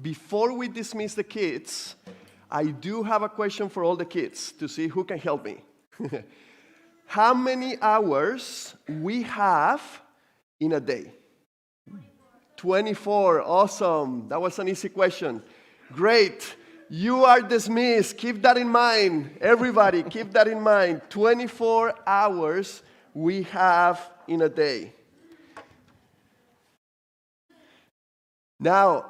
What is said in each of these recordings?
before we dismiss the kids, I do have a question for all the kids to see who can help me. How many hours we have in a day? 24. Awesome. That was an easy question. Great. You are dismissed. Keep that in mind. Everybody, keep that in mind. 24 hours we have in a day. Now,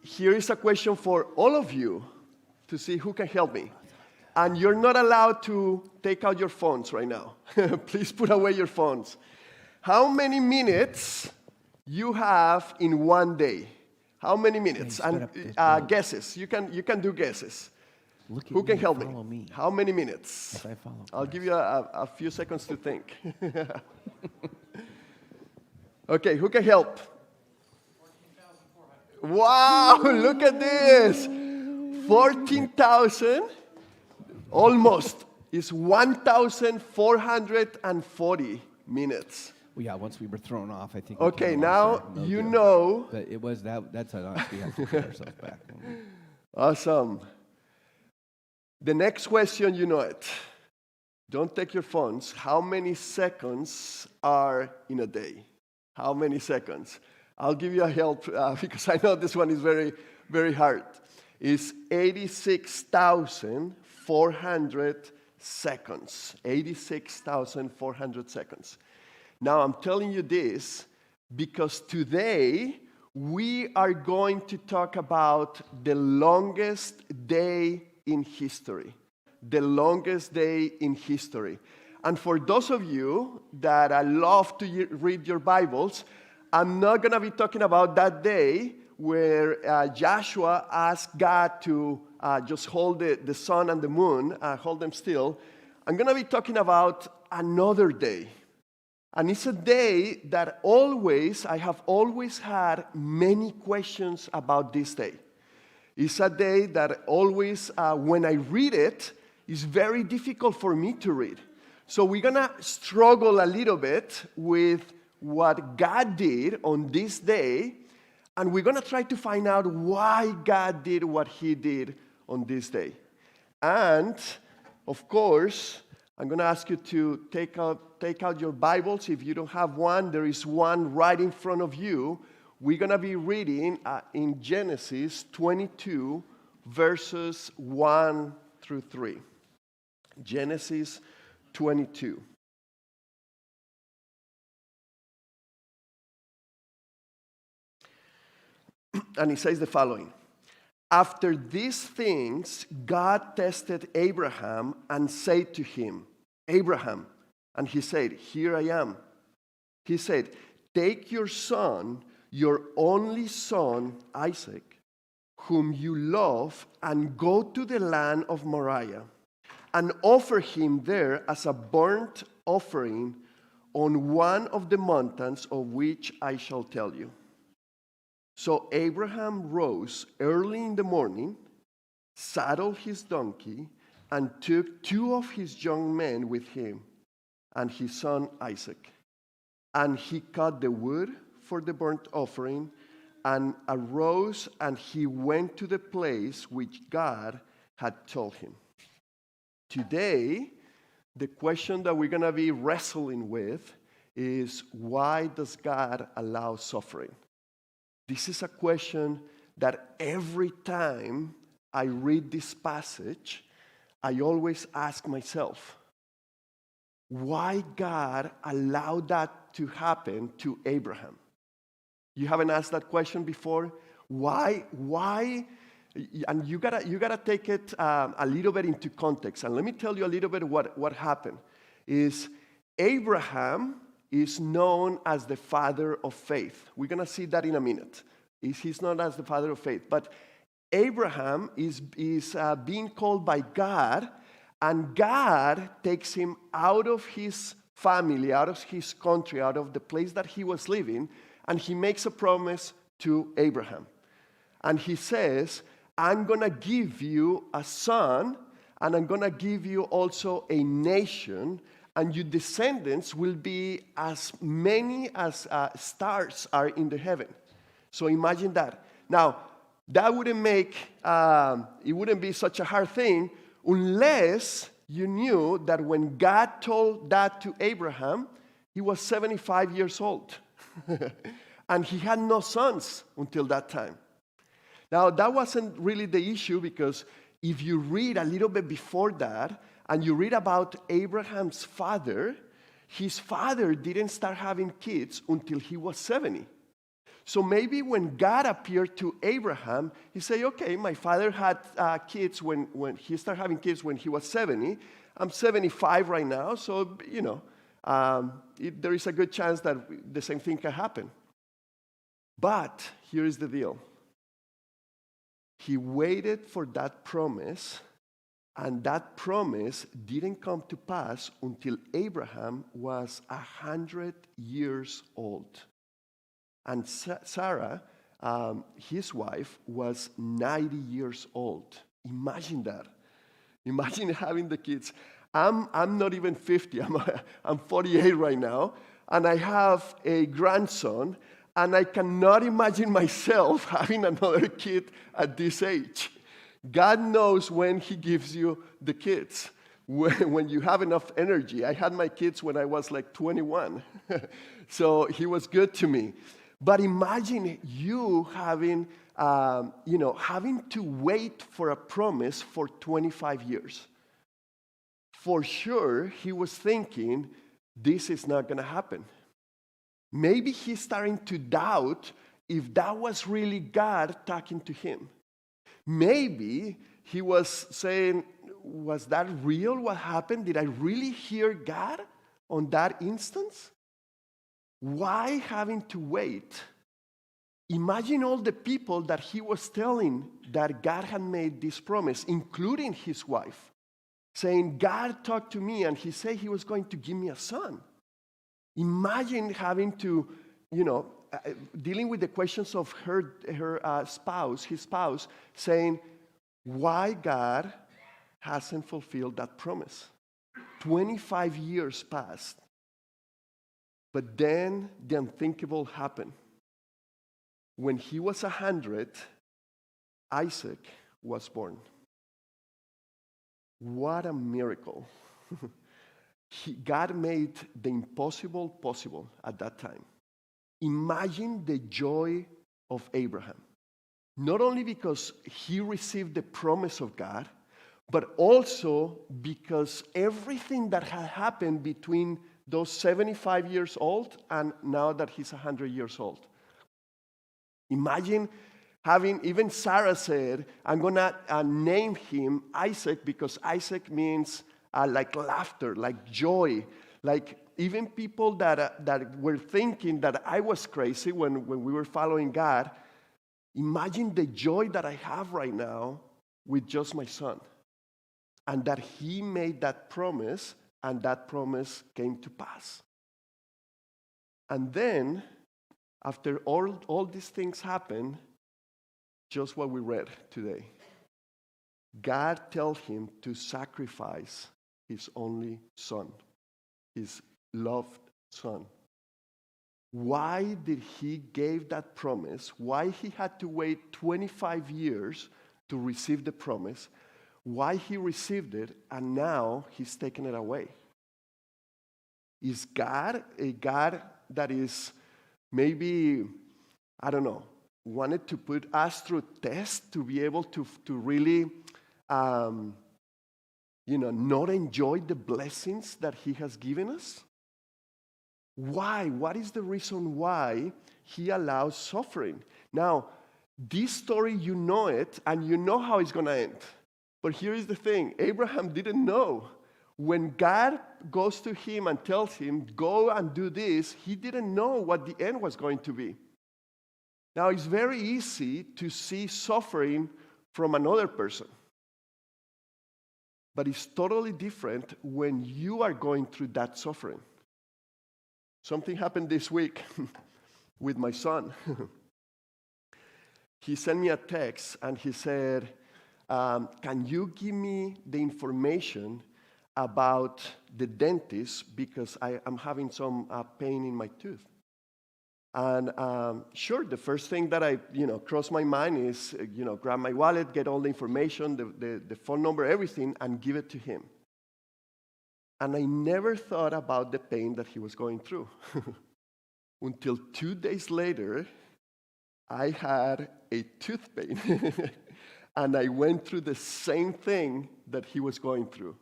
here is a question for all of you to see who can help me. And you're not allowed to take out your phones right now. Please put away your phones. How many minutes you have in one day? How many minutes? And guesses. You can do guesses. Who can help me? How many minutes? If I follow I'll give you a few seconds to think. Okay, who can help? Wow, look at this. 14,000, almost, is 1,440 minutes. Well, yeah, once we were thrown off, I think. Okay, now you know. But it was that's on us. We have to get ourselves back. Awesome. The next question, you know it. Don't take your phones. How many seconds are in a day? How many seconds? I'll give you a help because I know this one is very, very hard. It's 86,400 seconds. 86,400 seconds. Now, I'm telling you this because today we are going to talk about the longest day in history. The longest day in history. And for those of you that love to read your Bibles, I'm not going to be talking about that day where Joshua asked God to just hold the sun and the moon, hold them still. I'm going to be talking about another day. And it's a day that I have always had many questions about this day. It's a day that always, when I read it, is very difficult for me to read. So we're going to struggle a little bit with what God did on this day, and we're going to try to find out why God did what he did on this day. And, of course, I'm going to ask you to take out your Bibles. If you don't have one, there is one right in front of you. We're going to be reading in Genesis 22, verses 1 through 3. Genesis 22. And it says the following. After these things, God tested Abraham and said to him, Abraham, and he said, here I am. He said, take your son, your only son, Isaac, whom you love, and go to the land of Moriah, and offer him there as a burnt offering on one of the mountains of which I shall tell you. So Abraham rose early in the morning, saddled his donkey, and took 2 of his young men with him, and his son Isaac. And he cut the wood for the burnt offering, and arose, and he went to the place which God had told him. Today, the question that we're going to be wrestling with is, why does God allow suffering? This is a question that every time I read this passage, I always ask myself, why God allowed that to happen to Abraham? You haven't asked that question before? Why? And you gotta take it a little bit into context. And let me tell you a little bit what happened. Is Abraham is known as the father of faith. We're going to see that in a minute. He's known as the father of faith. But Abraham is being called by God, and God takes him out of his family, out of his country, out of the place that he was living, and he makes a promise to Abraham. And he says, I'm going to give you a son, and I'm going to give you also a nation, and your descendants will be as many as stars are in the heaven. So imagine that. Now, That wouldn't make, it wouldn't be such a hard thing unless you knew that when God told that to Abraham, he was 75 years old. And he had no sons until that time. Now, that wasn't really the issue, because if you read a little bit before that, and you read about Abraham's father, his father didn't start having kids until he was 70. So maybe when God appeared to Abraham, he said, okay, my father had kids when he started having kids when he was 70. I'm 75 right now, so, there is a good chance that the same thing can happen. But here is the deal. He waited for that promise, and that promise didn't come to pass until Abraham was 100 years old. And Sarah, his wife, was 90 years old. Imagine that. Imagine having the kids. I'm not even 50. I'm 48 right now, and I have a grandson, and I cannot imagine myself having another kid at this age. God knows when He gives you the kids, when you have enough energy. I had my kids when I was like 21, so He was good to me. But imagine you having, having to wait for a promise for 25 years. For sure, he was thinking, this is not going to happen. Maybe he's starting to doubt if that was really God talking to him. Maybe he was saying, was that real what happened? Did I really hear God on that instance? Why having to wait? Imagine all the people that he was telling that God had made this promise, including his wife, saying, God talked to me and He said He was going to give me a son. Imagine having to, dealing with the questions of his spouse, saying, why God hasn't fulfilled that promise. 25 years passed. But then the unthinkable happened. When he was 100, Isaac was born. What a miracle. God made the impossible possible at that time. Imagine the joy of Abraham. Not only because he received the promise of God, but also because everything that had happened between those 75 years old and now that he's 100 years old. Imagine having, even Sarah said, I'm going to name him Isaac, because Isaac means like laughter, like joy, like even people that were thinking that I was crazy when we were following God. Imagine the joy that I have right now with just my son. And that He made that promise, and that promise came to pass. And then, after all these things happen, just what we read today. God told him to sacrifice his only son, his loved son. Why did He give that promise? Why He had to wait 25 years to receive the promise? Why He received it, and now He's taken it away? Is God a God that is maybe, wanted to put us through tests to be able to really, not enjoy the blessings that He has given us? Why? What is the reason why He allows suffering? Now, this story, you know it, and you know how it's going to end. But here is the thing. Abraham didn't know. When God goes to him and tells him, go and do this, he didn't know what the end was going to be. Now, it's very easy to see suffering from another person. But it's totally different when you are going through that suffering. Something happened this week with my son. He sent me a text and he said, can you give me the information about the dentist, because I am having some pain in my tooth? And sure, the first thing that I, crossed my mind is, grab my wallet, get all the information, the phone number, everything, and give it to him. And I never thought about the pain that he was going through. Until 2 days later, I had a tooth pain. And I went through the same thing that he was going through.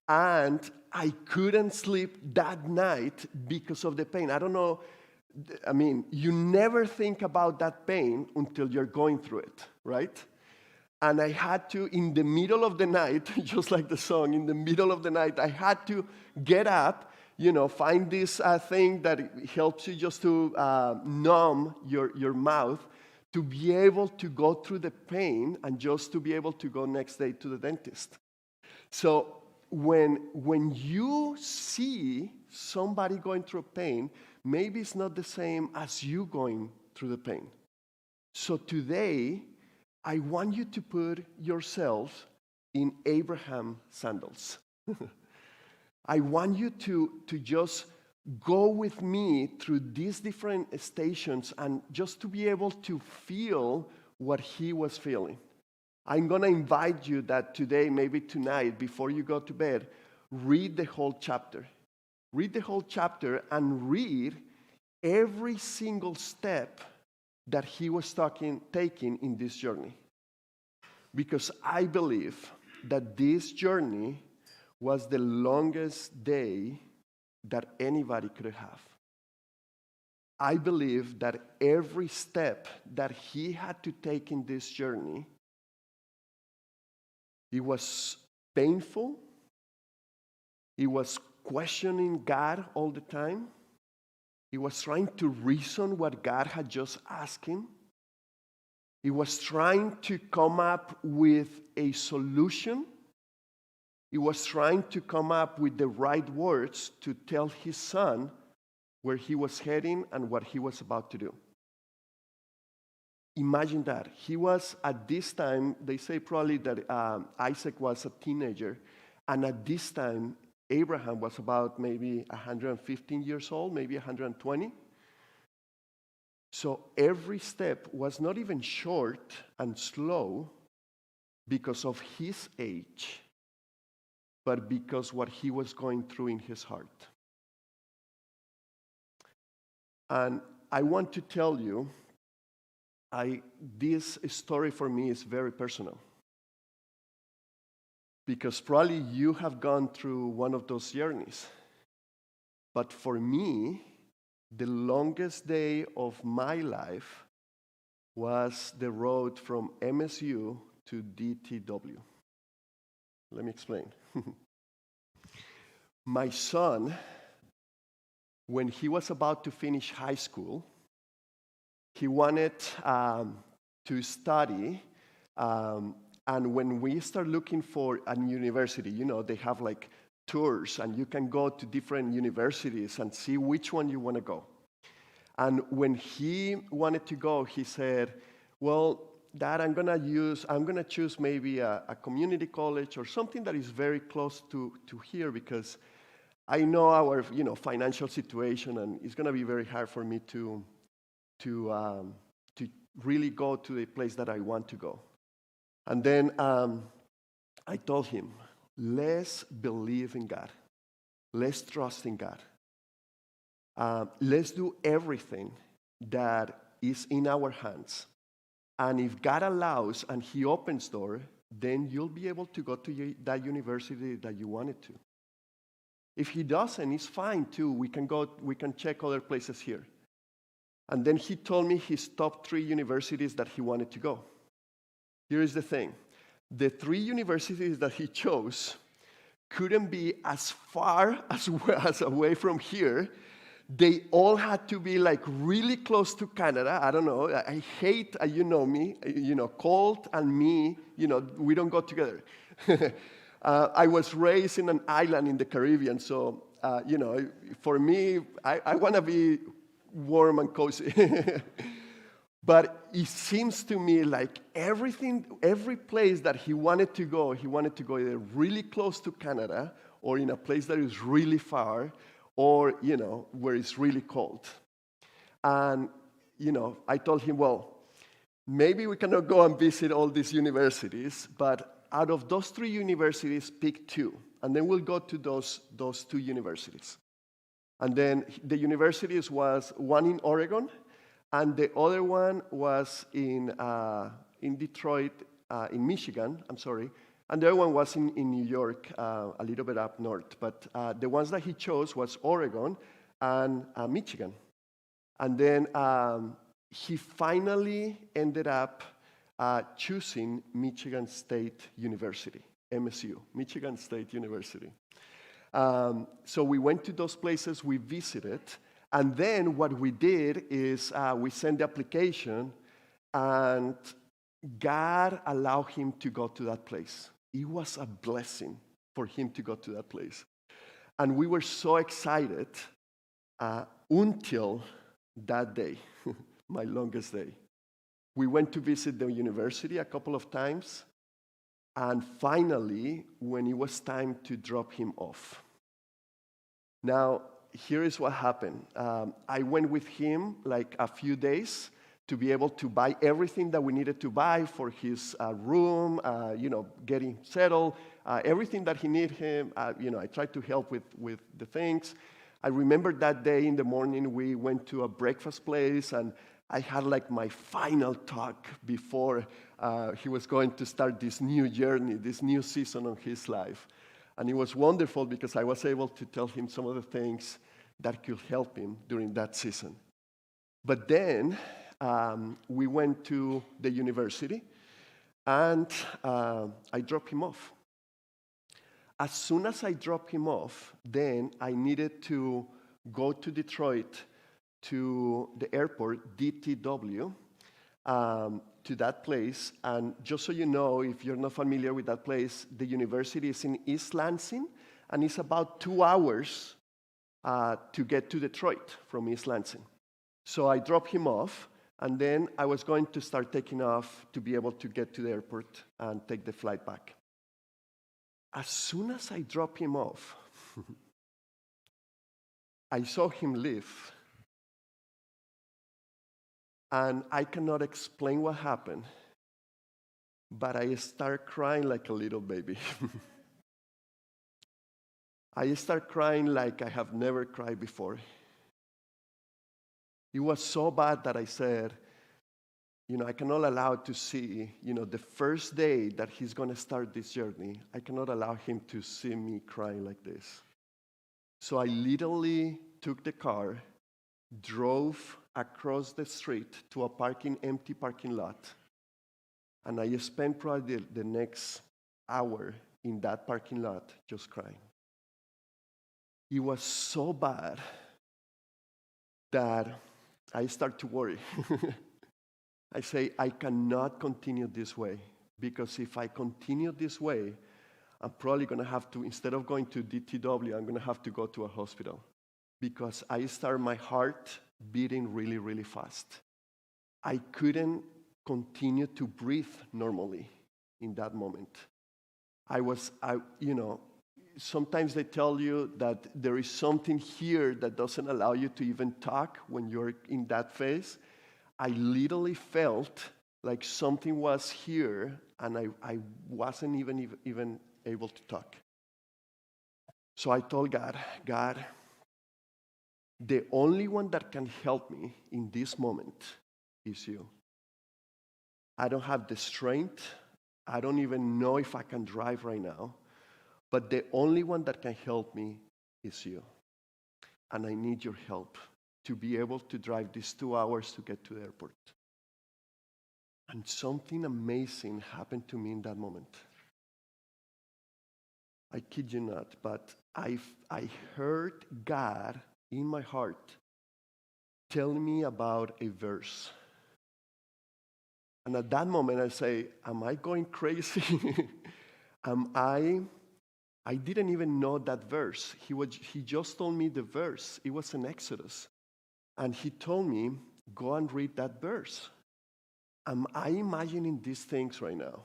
And I couldn't sleep that night because of the pain. I don't know. I mean, you never think about that pain until you're going through it, right? And I had to, in the middle of the night, just like the song, in the middle of the night, I had to get up, find this thing that helps you just to numb your mouth, to be able to go through the pain and just to be able to go next day to the dentist. So when you see somebody going through pain, maybe it's not the same as you going through the pain. So today, I want you to put yourself in Abraham's sandals. I want you to just go with me through these different stations and just to be able to feel what he was feeling. I'm going to invite you that today, maybe tonight, before you go to bed, read the whole chapter. Read the whole chapter and read every single step that he was taking in this journey. Because I believe that this journey was the longest day that anybody could have. I believe that every step that he had to take in this journey, it was painful. He was questioning God all the time. He was trying to reason what God had just asked him. He was trying to come up with a solution. He was trying to come up with the right words to tell his son where he was heading and what he was about to do. Imagine that. He was, at this time, they say probably that Isaac was a teenager, and at this time, Abraham was about maybe 115 years old, maybe 120. So every step was not even short and slow because of his age, but because what he was going through in his heart. And I want to tell you, this story for me is very personal. Because probably you have gone through one of those journeys. But for me, the longest day of my life was the road from MSU to DTW. Let me explain. My son, when he was about to finish high school, he wanted to study. And when we start looking for a university, they have like tours, and you can go to different universities and see which one you want to go. And when he wanted to go, he said, well, Dad, I'm going to choose maybe a community college or something that is very close to here, because I know our financial situation, and it's going to be very hard for me to really go to the place that I want to go. And then I told him, let's believe in God. Let's trust in God. Let's do everything that is in our hands. And if God allows and he opens door, then you'll be able to go to that university that you wanted to. If he doesn't, it's fine too. We can check other places here. And then he told me his top 3 universities that he wanted to go. Here is the thing. The 3 universities that he chose couldn't be as far as away from here. They all had to be like really close to Canada. I don't know. I hate, you know me, Colt and me, we don't go together. I was raised in an island in the Caribbean, so, for me, I want to be warm and cozy. But it seems to me like every place that he wanted to go either really close to Canada or in a place that is really far or, where it's really cold. And, I told him, well, maybe we cannot go and visit all these universities, but out of those 3 universities, pick 2. And then we'll go to those 2 universities. And then the universities was one in Oregon, and the other one was in Detroit, in Michigan, I'm sorry. And the other one was in New York, a little bit up north. But the ones that he chose was Oregon and Michigan. And then he finally ended up choosing Michigan State University, MSU, Michigan State University. So we went to those places, we visited, and then what we did is we sent the application, and God allowed him to go to that place. It was a blessing for him to go to that place. And we were so excited until that day, my longest day. We went to visit the university a couple of times, and finally, when it was time to drop him off. Now, here is what happened. I went with him like a few days to be able to buy everything that we needed to buy for his room, getting settled, everything that he needed. I tried to help with the things. I remember that day in the morning, we went to a breakfast place, and I had like my final talk before he was going to start this new journey, this new season of his life. And it was wonderful because I was able to tell him some of the things that could help him during that season. But then we went to the university, and I dropped him off. As soon as I dropped him off, then I needed to go to Detroit to the airport, DTW, to that place. And just so you know, if you're not familiar with that place, the university is in East Lansing, and it's about 2 hours to get to Detroit from East Lansing. So I dropped him off, and then I was going to start taking off to be able to get to the airport and take the flight back. As soon as I dropped him off, I saw him leave. And I cannot explain what happened, but I started crying like a little baby. I started crying like I have never cried before. It was so bad that I said, I cannot allow to see, the first day that he's going to start this journey, I cannot allow him to see me crying like this. So I literally took the car, drove across the street to a empty parking lot, and I spent probably the next hour in that parking lot just crying. It was so bad that I start to worry. I say, I cannot continue this way, because if I continue this way, I'm probably going to have to, instead of going to DTW, I'm going to have to go to a hospital, because I start my heart beating really, really fast. I couldn't continue to breathe normally in that moment. Sometimes they tell you that there is something here that doesn't allow you to even talk when you're in that phase. I literally felt like something was here, and I wasn't even able to talk. So I told God, the only one that can help me in this moment is you. I don't have the strength. I don't even know if I can drive right now. But the only one that can help me is you. And I need your help to be able to drive these 2 hours to get to the airport. And something amazing happened to me in that moment. I kid you not, but I heard God in my heart telling me about a verse. And at that moment I say, am I going crazy? I didn't even know that verse. He just told me the verse. It was in Exodus. And he told me, go and read that verse. Am I imagining these things right now?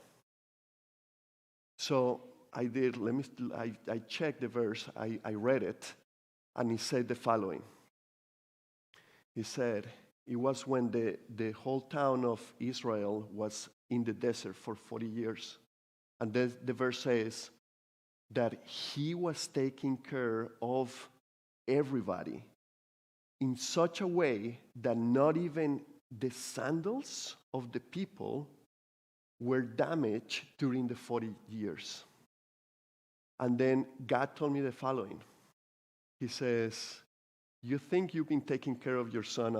So I did. I checked the verse. I read it. And he said the following. He said, It was when the whole town of Israel was in the desert for 40 years. And the verse says that he was taking care of everybody in such a way that not even the sandals of the people were damaged during the 40 years. And then God told me the following. He says, you think you've been taking care of your son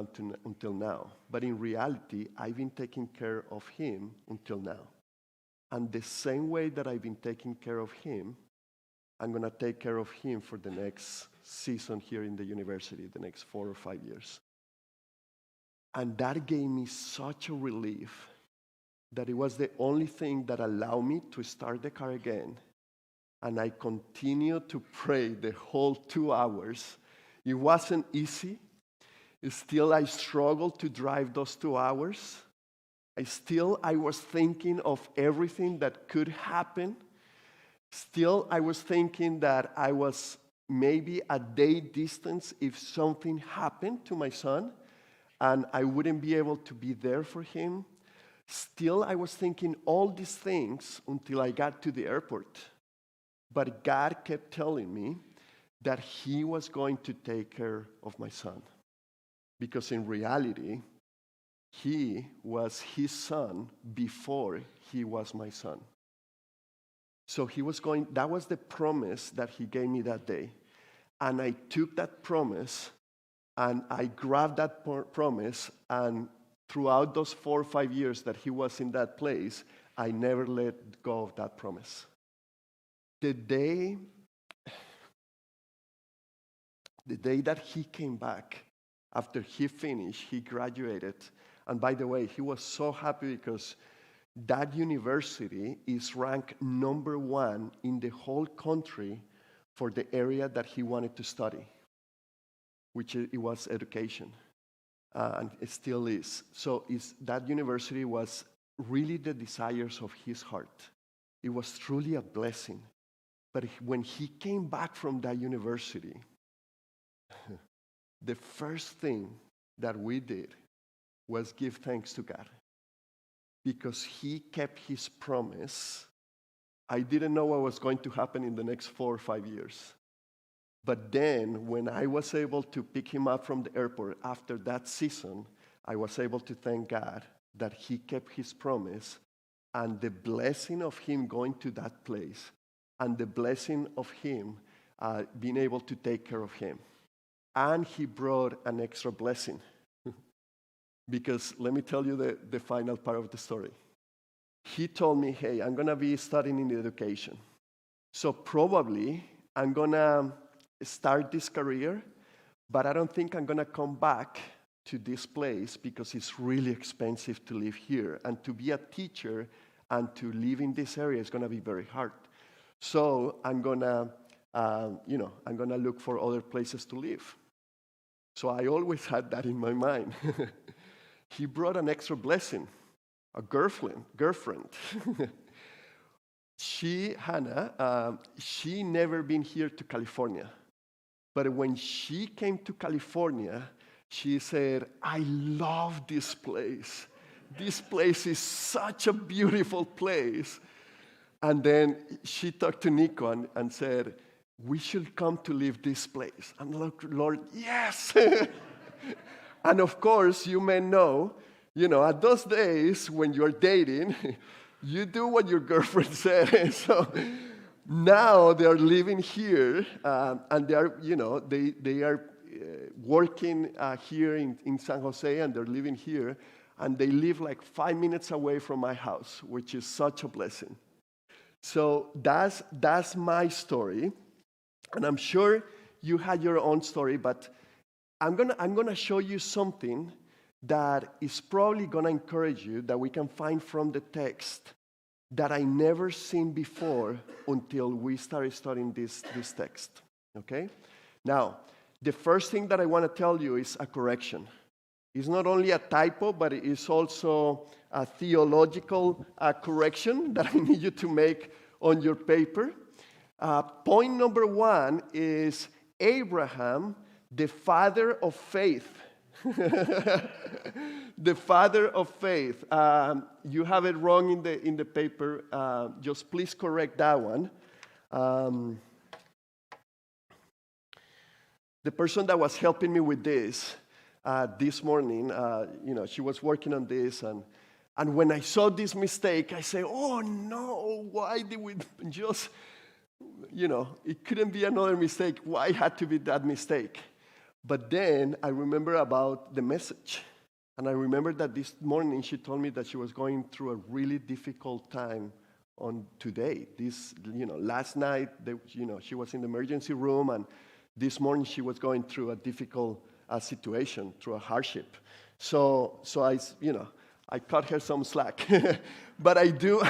until now, but in reality, I've been taking care of him until now. And the same way that I've been taking care of him, I'm going to take care of him for the next season here in the university, the next 4 or 5 years. And that gave me such a relief that it was the only thing that allowed me to start the car again. And I continued to pray the whole 2 hours. It wasn't easy. Still, I struggled to drive those 2 hours. I was thinking of everything that could happen. Still, I was thinking that I was maybe a day distance if something happened to my son, and I wouldn't be able to be there for him. Still, I was thinking all these things until I got to the airport. But God kept telling me that he was going to take care of my son. Because in reality, he was his son before he was my son. So that was the promise that he gave me that day. And I took that promise and I grabbed that promise, and throughout those 4 or 5 years that he was in that place, I never let go of that promise. The day that he came back, after he finished, he graduated. And by the way, he was so happy because that university is ranked #1 in the whole country for the area that he wanted to study, which it was education. And it still is. So that university was really the desires of his heart. It was truly a blessing. But when he came back from that university, the first thing that we did was give thanks to God. Because he kept his promise. I didn't know what was going to happen in the next 4 or 5 years. But then, when I was able to pick him up from the airport after that season, I was able to thank God that he kept his promise, and the blessing of him going to that place, and the blessing of him being able to take care of him. And he brought an extra blessing. Because let me tell you the final part of the story. He told me, hey, I'm going to be studying in education. So probably I'm going to start this career, but I don't think I'm going to come back to this place because it's really expensive to live here. And to be a teacher and to live in this area is going to be very hard. So I'm going to, I'm going to look for other places to live. So I always had that in my mind. He brought an extra blessing, a girlfriend. Hannah, she never been here to California. But when she came to California, she said, I love this place. This place is such a beautiful place. And then she talked to Nico and said, we should come to live this place. And Lord, yes. And of course, you may know, at those days when you're dating, you do what your girlfriend said. So now they are living here, and they are working here in San Jose, and they're living here, and they live like 5 minutes away from my house, which is such a blessing. So that's my story, and I'm sure you had your own story, but I'm gonna show you something that is probably gonna encourage you that we can find from the text that I never seen before until we started studying this text. Okay? Now, the first thing that I want to tell you is a correction. It's not only a typo, but it is also a theological correction that I need you to make on your paper. Point number 1 is Abraham, the father of faith. The father of faith. You have it wrong in the paper. Just please correct that one. The person that was helping me with this morning, she was working on this, and when I saw this mistake, I said, "Oh no! Why did we just?" It couldn't be another mistake. Why had to be that mistake? But then I remember about the message. And I remember that this morning she told me that she was going through a really difficult time on today. Last night, she was in the emergency room, and this morning she was going through a difficult situation, through a hardship. So I cut her some slack. But I do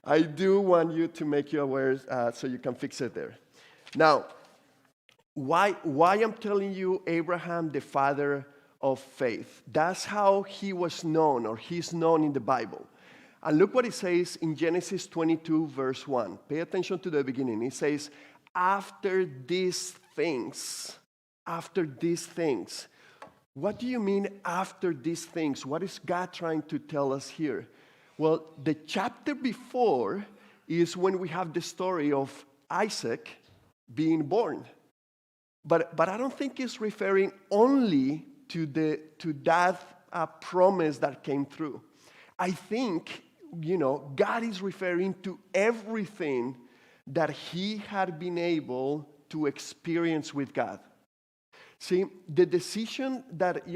I do want you to make you aware so you can fix it there. Now, why I'm telling you Abraham, the father of faith? That's how he was known, or he's known in the Bible. And look what it says in Genesis 22, verse 1. Pay attention to the beginning. It says, after these things. What do you mean after these things? What is God trying to tell us here? Well, the chapter before is when we have the story of Isaac being born. But I don't think it's referring only to that promise that came through. I think, God is referring to everything that he had been able to experience with God. See, the decision that,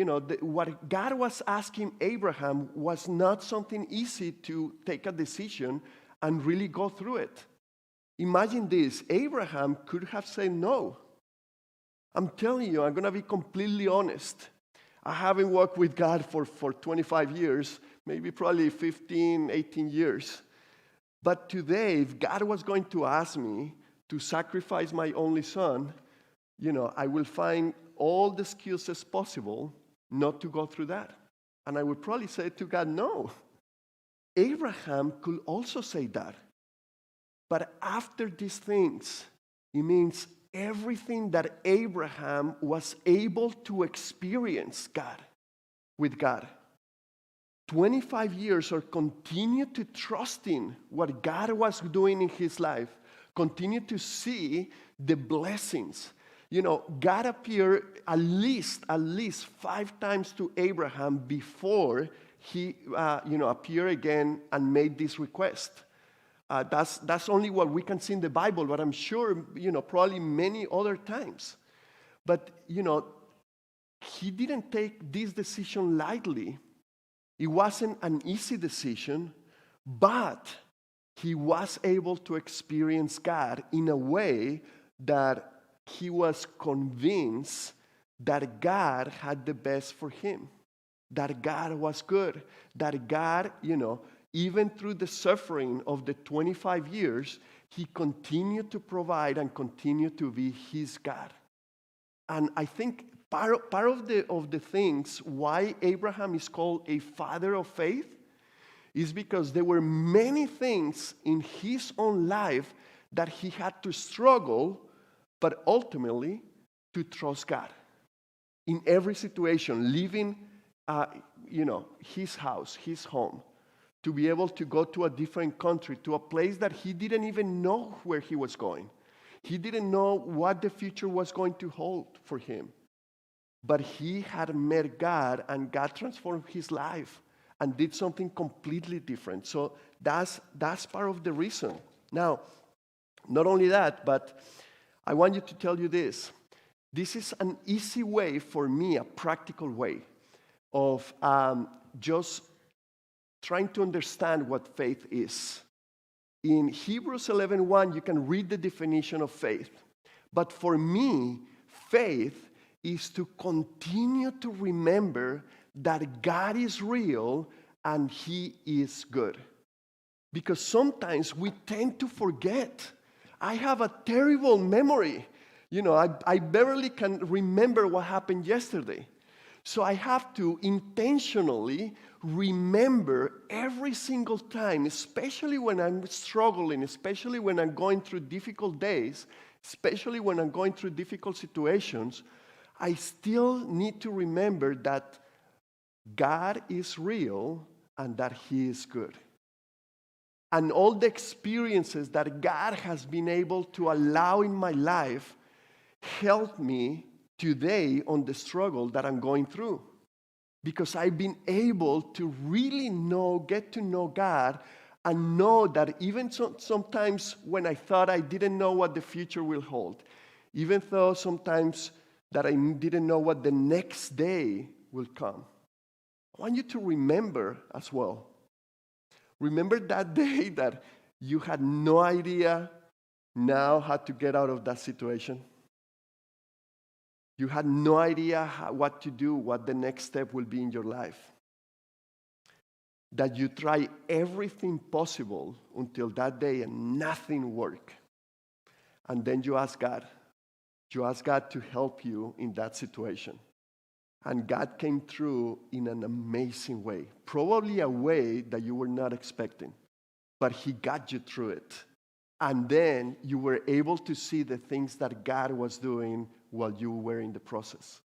what God was asking Abraham was not something easy to take a decision and really go through it. Imagine this, Abraham could have said no. I'm telling you, I'm going to be completely honest. I haven't walked with God for 25 years, maybe probably 15, 18 years. But today, if God was going to ask me to sacrifice my only son, I will find all the excuses possible not to go through that. And I would probably say to God, no. Abraham could also say that. But after these things, it means everything that Abraham was able to experience with God. 25 years, or continue to trust in what God was doing in his life, continue to see the blessings. God appeared at least 5 times to Abraham before he appeared again and made this request. That's only what we can see in the Bible, but I'm sure, probably many other times. But, he didn't take this decision lightly. It wasn't an easy decision, but he was able to experience God in a way that he was convinced that God had the best for him, that God was good, that God, even through the suffering of the 25 years, he continued to provide and continued to be his God. And I think part of the things why Abraham is called a father of faith is because there were many things in his own life that he had to struggle, but ultimately to trust God. In every situation, leaving his house, his home, to be able to go to a different country, to a place that he didn't even know where he was going. He didn't know what the future was going to hold for him. But he had met God, and God transformed his life and did something completely different. So that's part of the reason. Now, not only that, but I want you to tell you this. This is an easy way for me, a practical way of just trying to understand what faith is. In Hebrews 11:1, you can read the definition of faith. But for me, faith is to continue to remember that God is real and he is good. Because sometimes we tend to forget. I have a terrible memory. I barely can remember what happened yesterday. So I have to intentionally remember every single time, especially when I'm struggling, especially when I'm going through difficult days, especially when I'm going through difficult situations. I still need to remember that God is real and that He is good. And all the experiences that God has been able to allow in my life help me today on the struggle that I'm going through. Because I've been able to really get to know God and know that even sometimes when I thought I didn't know what the future will hold, even though sometimes that I didn't know what the next day will come, I want you to remember as well. Remember that day that you had no idea now how to get out of that situation? You had no idea what to do, what the next step will be in your life. That you try everything possible until that day and nothing worked. And then you ask God. You ask God to help you in that situation. And God came through in an amazing way. Probably a way that you were not expecting. But He got you through it. And then you were able to see the things that God was doing while you were in the process.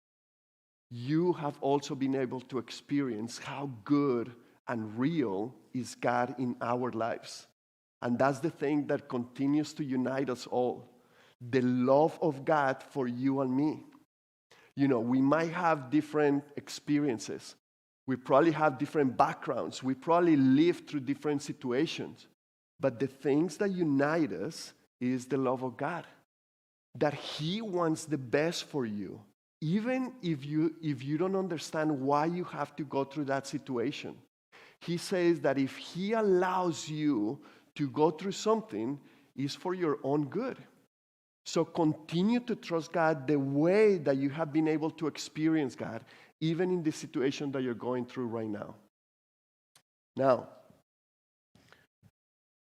You have also been able to experience how good and real is God in our lives. And that's the thing that continues to unite us all. The love of God for you and me. You know, we might have different experiences. We probably have different backgrounds. We probably live through different situations. But the things that unite us is the love of God. That He wants the best for you. Even if you don't understand why you have to go through that situation. He says that if He allows you to go through something, it's for your own good. So continue to trust God the way that you have been able to experience God, even in the situation that you're going through right now. Now,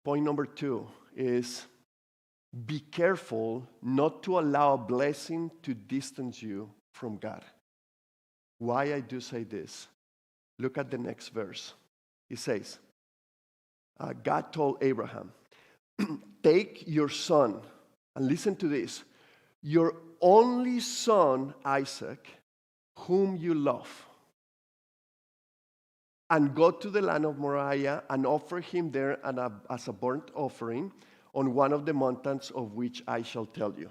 point number 2 is be careful not to allow a blessing to distance you from God. Why I do say this? Look at the next verse. It says, God told Abraham, take your son, and listen to this, your only son, Isaac, whom you love, and go to the land of Moriah and offer him there as a burnt offering on one of the mountains of which I shall tell you.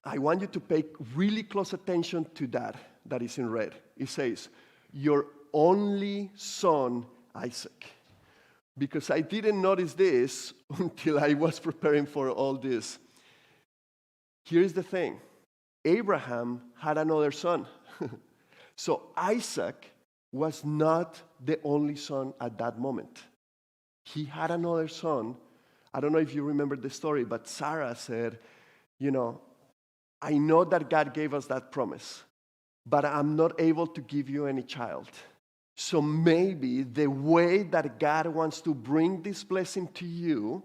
I want you to pay really close attention to that is in red. It says, your only son, Isaac. Because I didn't notice this until I was preparing for all this. Here's the thing. Abraham had another son. So Isaac was not the only son at that moment. He had another son. I don't know if you remember the story, but Sarah said, you know, I know that God gave us that promise, but I'm not able to give you any child. So maybe the way that God wants to bring this blessing to you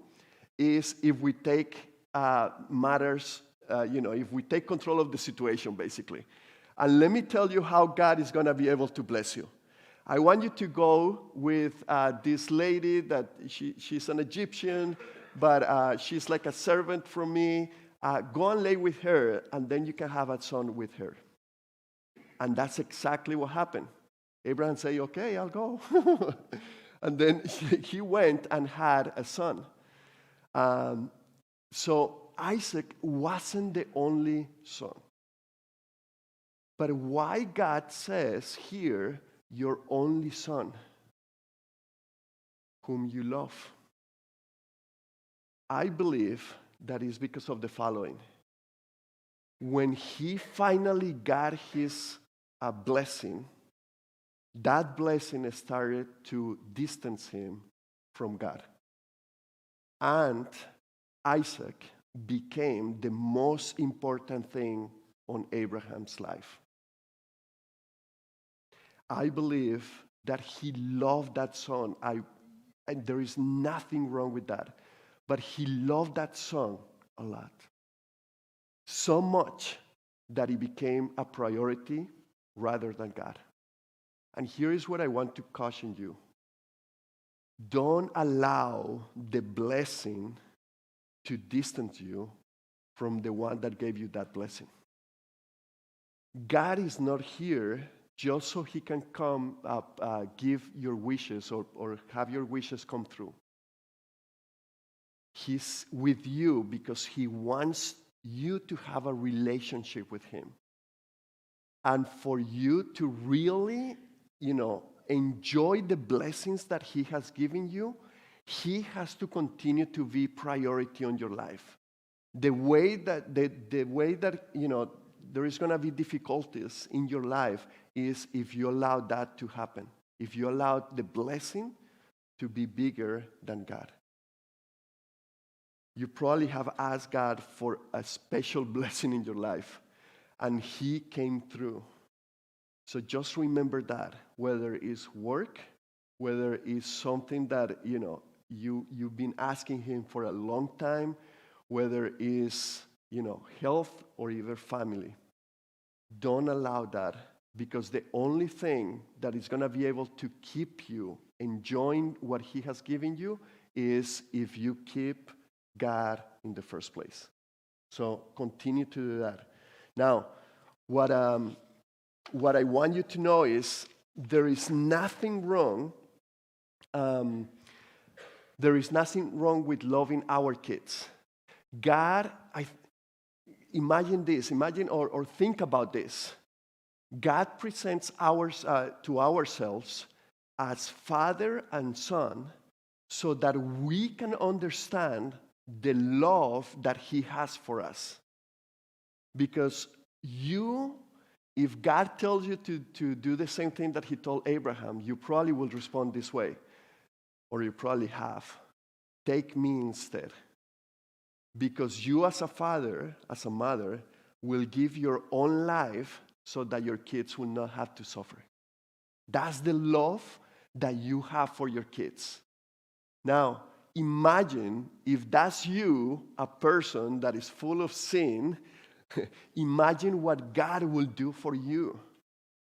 is if we take matters, if we take control of the situation, basically. And let me tell you how God is going to be able to bless you. I want you to go with this lady that she's an Egyptian, but she's like a servant from me. Go and lay with her, and then you can have a son with her. And that's exactly what happened. Abraham said, okay, I'll go. And then he went and had a son. So Isaac wasn't the only son. But why God says here, your only son, whom you love? I believe that is because of the following. When he finally got his blessing, that blessing started to distance him from God. And Isaac became the most important thing on Abraham's life. I believe that he loved that son. And there is nothing wrong with that. But he loved that son a lot. So much that it became a priority rather than God. And here is what I want to caution you. Don't allow the blessing to distance you from the one that gave you that blessing. God is not here just so he can come give your wishes or have your wishes come through. He's with you because he wants you to have a relationship with him. And for you to really, enjoy the blessings that he has given you, he has to continue to be priority on your life. The way that there is going to be difficulties in your life is if you allow that to happen. If you allow the blessing to be bigger than God. You probably have asked God for a special blessing in your life, and he came through. So just remember that, whether it's work, whether it's something that, you've been asking him for a long time, whether it's, health or even family. Don't allow that, because the only thing that is going to be able to keep you enjoying what he has given you is if you keep God in the first place. So continue to do that. Now, what I want you to know is there is nothing wrong. There is nothing wrong with loving our kids. God, imagine this. Imagine or think about this. God presents to ourselves as Father and Son so that we can understand the love that he has for us. Because if God tells you to do the same thing that he told Abraham, you probably will respond this way, or you probably have. Take me instead. Because you as a father, as a mother, will give your own life so that your kids will not have to suffer. That's the love that you have for your kids. Now, imagine if that's you, a person that is full of sin, imagine what God will do for you.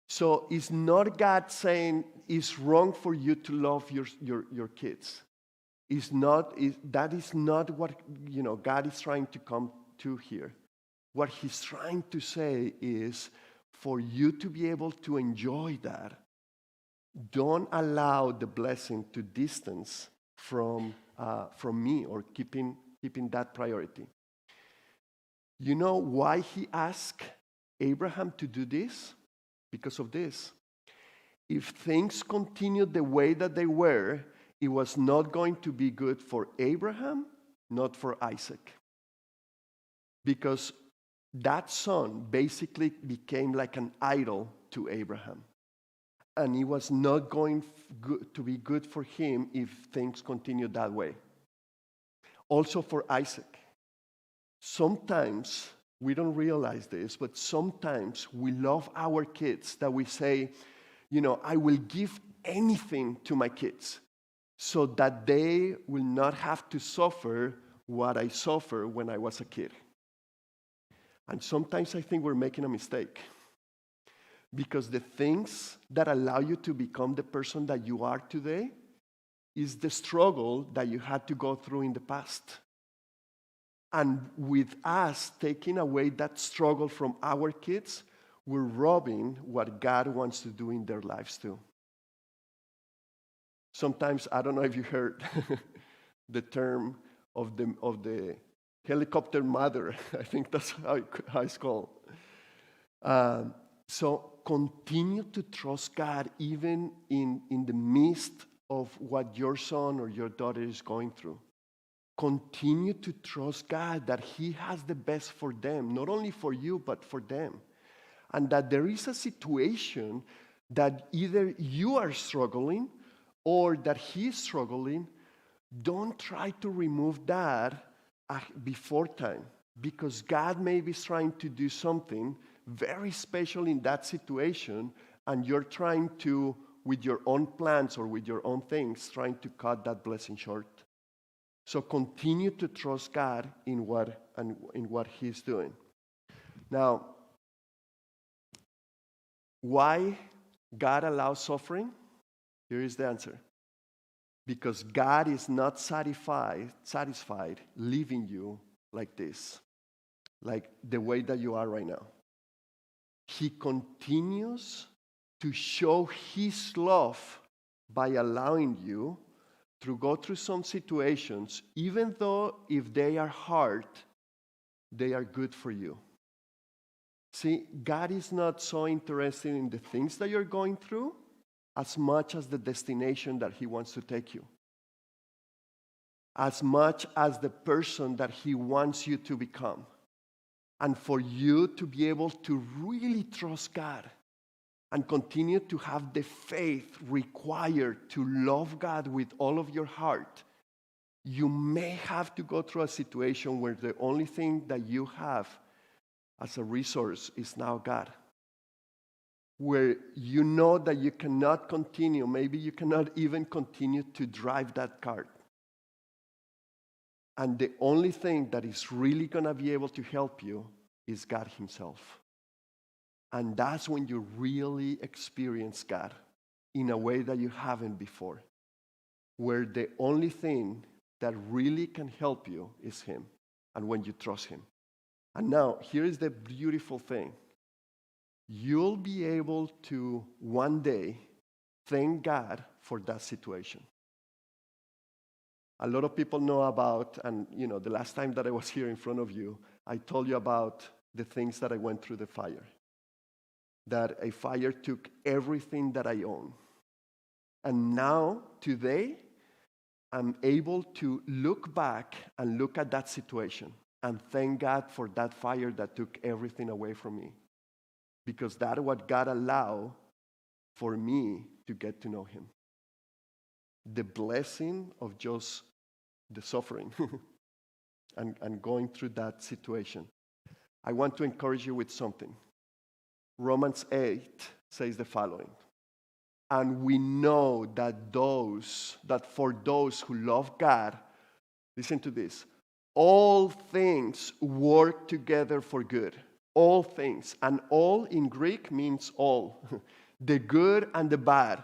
So it's not God saying it's wrong for you to love your kids. That is not what God is trying to come to here. What he's trying to say is for you to be able to enjoy that, don't allow the blessing to distance from me or keeping that priority. You know why he asked Abraham to do this? Because of this. If things continued the way that they were, it was not going to be good for Abraham, not for Isaac. Because that son basically became like an idol to Abraham. And it was not going to be good for him if things continued that way. Also for Isaac. Sometimes, we don't realize this, but sometimes we love our kids that we say, I will give anything to my kids so that they will not have to suffer what I suffered when I was a kid. And sometimes I think we're making a mistake. Because the things that allow you to become the person that you are today is the struggle that you had to go through in the past. And with us taking away that struggle from our kids, we're robbing what God wants to do in their lives too. Sometimes, I don't know if you heard the term of the helicopter mother. I think that's how it's called. So continue to trust God even in the midst of what your son or your daughter is going through. Continue to trust God that he has the best for them, not only for you, but for them. And that there is a situation that either you are struggling or that he's struggling. Don't try to remove that before time, because God may be trying to do something very special in that situation, and you're trying to, with your own plans or with your own things, trying to cut that blessing short. So continue to trust God in what he's doing. Now, why God allows suffering? Here is the answer. Because God is not satisfied leaving you like this, like the way that you are right now. He continues to show his love by allowing you to go through some situations, even though if they are hard, they are good for you. See, God is not so interested in the things that you're going through as much as the destination that he wants to take you. As much as the person that he wants you to become. And for you to be able to really trust God and continue to have the faith required to love God with all of your heart, you may have to go through a situation where the only thing that you have as a resource is now God. Where you know that you cannot continue, maybe you cannot even continue to drive that car. And the only thing that is really going to be able to help you is God himself. And that's when you really experience God in a way that you haven't before. Where the only thing that really can help you is him. And when you trust him. And now, here is the beautiful thing. You'll be able to one day thank God for that situation. A lot of people know about, and the last time that I was here in front of you, I told you about the things that I went through the fire. That a fire took everything that I own. And now, today, I'm able to look back and look at that situation and thank God for that fire that took everything away from me. Because that's what God allowed for me to get to know him. The blessing of just the suffering and going through that situation. I want to encourage you with something. Romans 8 says the following. And we know that for those who love God, listen to this, all things work together for good. All things. And all in Greek means all. The good and the bad.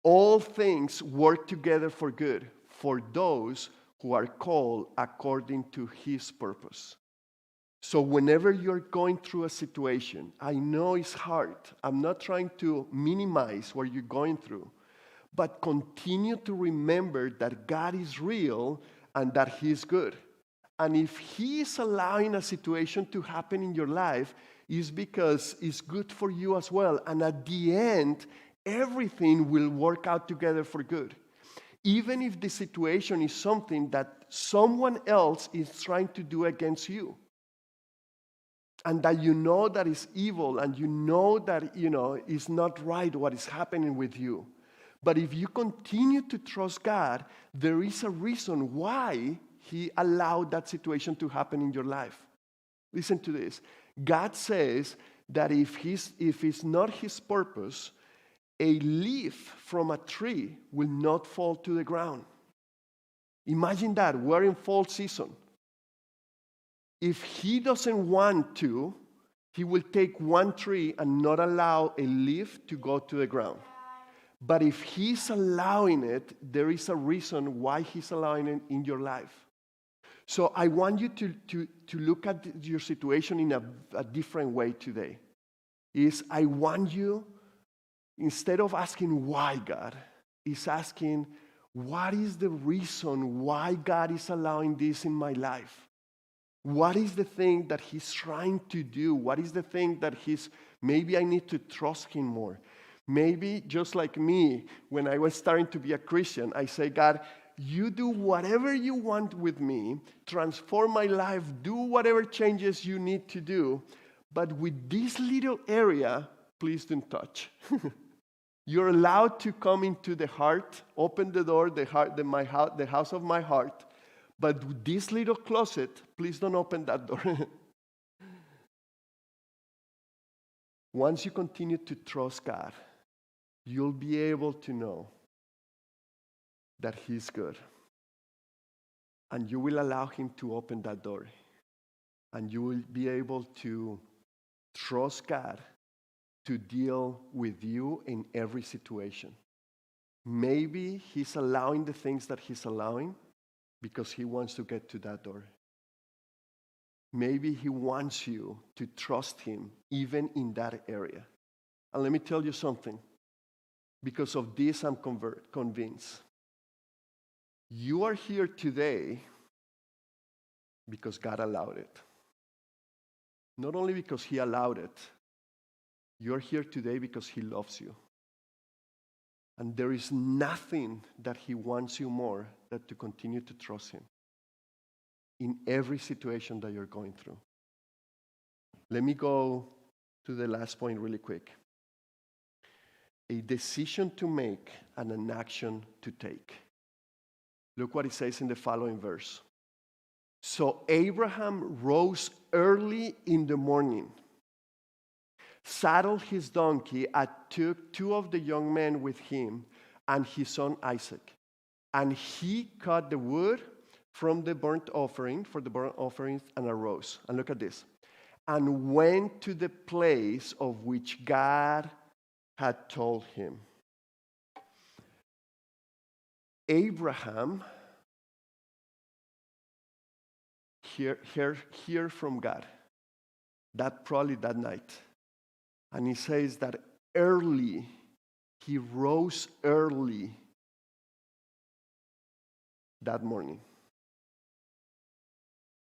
All things work together for good for those who are called according to his purpose. So whenever you're going through a situation, I know it's hard. I'm not trying to minimize what you're going through, but continue to remember that God is real and that he's good. And if he is allowing a situation to happen in your life, it's because it's good for you as well. And at the end, everything will work out together for good. Even if the situation is something that someone else is trying to do against you. And that you know that is evil and you know that, is not right what is happening with you. But if you continue to trust God, there is a reason why he allowed that situation to happen in your life. Listen to this. God says that if it's not his purpose, a leaf from a tree will not fall to the ground. Imagine that. We're in fall season. If he doesn't want to, he will take one tree and not allow a leaf to go to the ground. But if he's allowing it, there is a reason why he's allowing it in your life. So I want you to look at your situation in a different way today. I want you, instead of asking why God, is asking what is the reason why God is allowing this in my life? What is the thing that he's trying to do? What is the thing that maybe I need to trust him more? Maybe just like me, when I was starting to be a Christian, I say, God, you do whatever you want with me, transform my life, do whatever changes you need to do, but with this little area, please don't touch. You're allowed to come into the heart, open the door, the house of my heart, but with this little closet, please don't open that door. Once you continue to trust God, you'll be able to know that he's good. And you will allow him to open that door. And you will be able to trust God to deal with you in every situation. Maybe he's allowing the things that he's allowing because he wants to get to that door. Maybe he wants you to trust him even in that area. And let me tell you something. Because of this, I'm convinced. You are here today because God allowed it. Not only because he allowed it, you're here today because he loves you. And there is nothing that he wants you more than to continue to trust him in every situation that you're going through. Let me go to the last point really quick. A decision to make and an action to take. Look what it says in the following verse. So Abraham rose early in the morning, saddled his donkey, and took two of the young men with him and his son Isaac. And he cut the wood from the burnt offering, for the burnt offerings, and arose. And look at this. And went to the place of which God had told him. Abraham hear from God that night. And he says that early, he rose early that morning.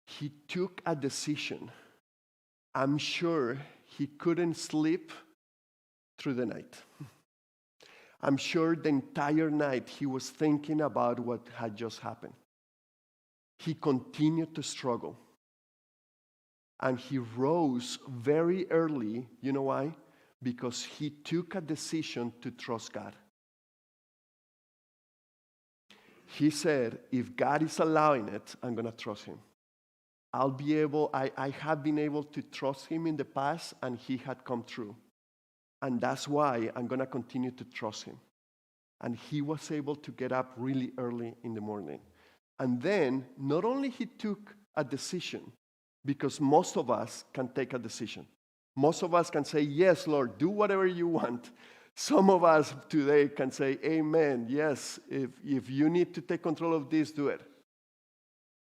He took a decision. I'm sure he couldn't sleep through the night. I'm sure the entire night he was thinking about what had just happened. He continued to struggle. And he rose very early. You know why? Because he took a decision to trust God. He said, if God is allowing it, I'm going to trust him. I have been able to trust him in the past, and he had come through. And that's why I'm going to continue to trust him. And he was able to get up really early in the morning. And then, not only he took a decision, because most of us can take a decision. Most of us can say, yes, Lord, do whatever you want. Some of us today can say, amen, yes, if you need to take control of this, do it.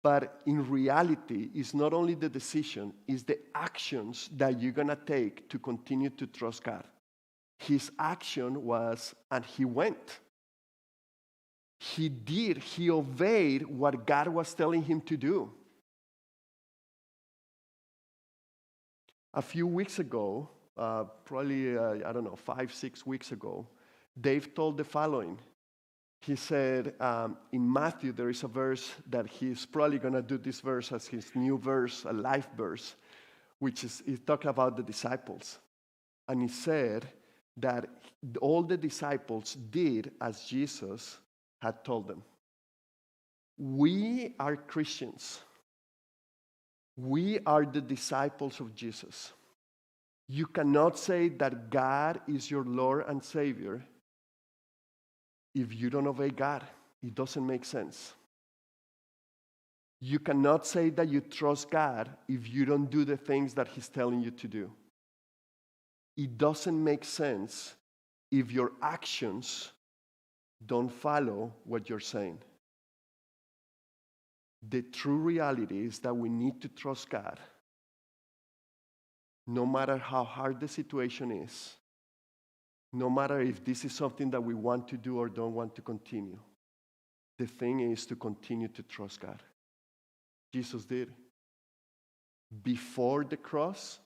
But in reality, it's not only the decision, it's the actions that you're going to take to continue to trust God. His action was, and he went. He obeyed what God was telling him to do. A few weeks ago, probably, 5-6 weeks ago, Dave told the following. He said, in Matthew, there is a verse that he's probably going to do this verse as his new verse, a life verse, which is talking about the disciples. And he said that all the disciples did as Jesus had told them. We are Christians. We are the disciples of Jesus. You cannot say that God is your Lord and Savior if you don't obey God. It doesn't make sense. You cannot say that you trust God if you don't do the things that he's telling you to do. It doesn't make sense if your actions don't follow what you're saying. The true reality is that we need to trust God no matter how hard the situation is. No matter if this is something that we want to do or don't want to continue, the thing is to continue to trust God. Jesus did. Before the cross,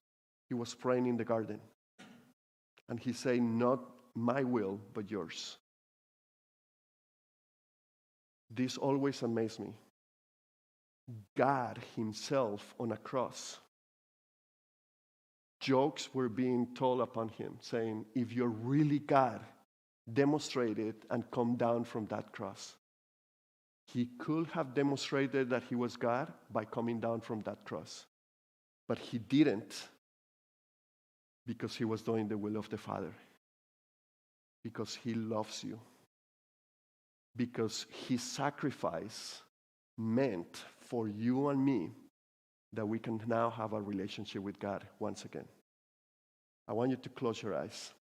he was praying in the garden. And he said, not my will, but yours. This always amazed me. God himself on a cross. Jokes were being told upon him, saying, if you're really God, demonstrate it and come down from that cross. He could have demonstrated that he was God by coming down from that cross. But he didn't, because he was doing the will of the Father. Because he loves you. Because his sacrifice meant for you and me that we can now have a relationship with God once again. I want you to close your eyes.